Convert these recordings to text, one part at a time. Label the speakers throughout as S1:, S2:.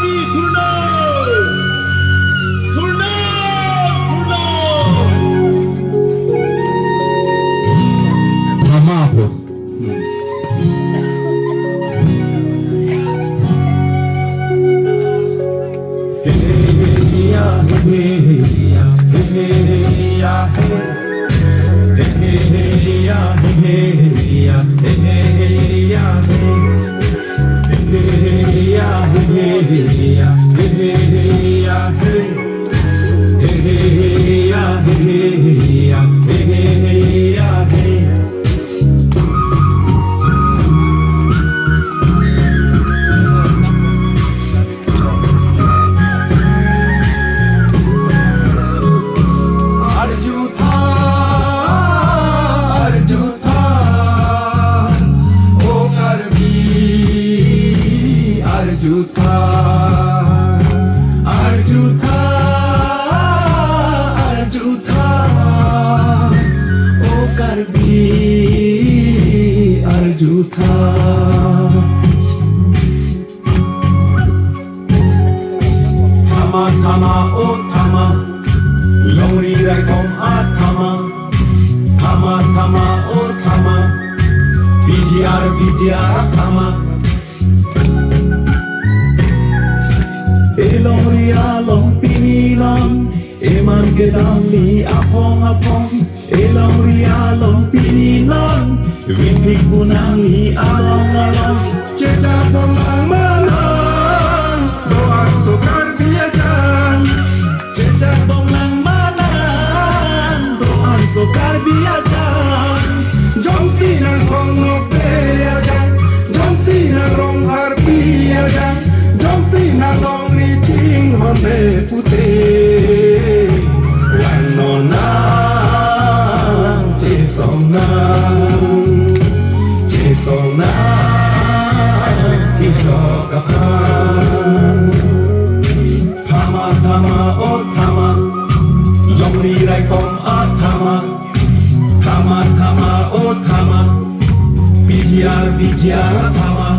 S1: karbi turno turno turno
S2: mama po
S3: Thama thama o thama longri rai kom a thama thama thama o thama PGR VGR thama
S4: Elong rialong pinilang eman kedang ni apong apong elong rialong pinilang windik punang ni along along
S3: ceca polang malang doang sukar biajan
S4: cecak bonglang manang doan sokar biajan
S3: jom sinang kong no beajan jom sinang rong har biajan jom sinang rong ricing hone putih wan nonang cisonang hijau kapan thama thama o thama longri rai kong a thama thama thama o thama PGR VGR thama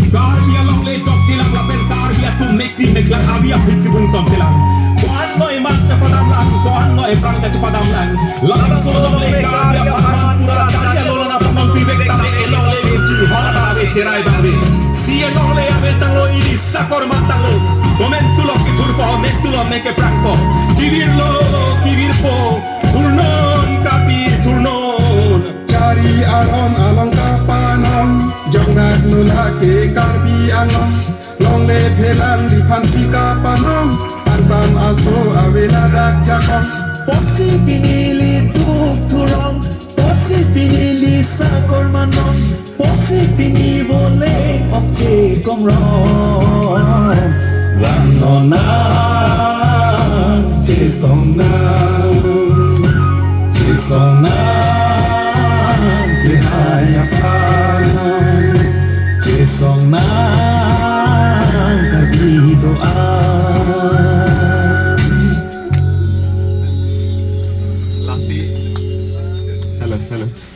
S1: karbi long le jok tilang la pen karbi tu mekti meklang abia hikki bung tom tilang koan noi mat chapadam lang koan noi prang chapadam lang lang solong le karbi paman pura tanya lolona pamang pibek tame elong le uji hora be cerai babe si elong le ave tanglo ini sakor matanglo momentulo ki turpo momentulo meke prangpo kivirlo kivirpo turnon kapi turnon
S3: cari alon along kapanon jangan nulake karbi alon long le phelang di fansi kapanon tanpan aso awela dak jakong
S4: Popsi pinili tuk turong Popsi pinili sakor manong Popsi pini boleh okce komrong Wan nonang cisonang kehayapan cisonang karbi doa
S1: hello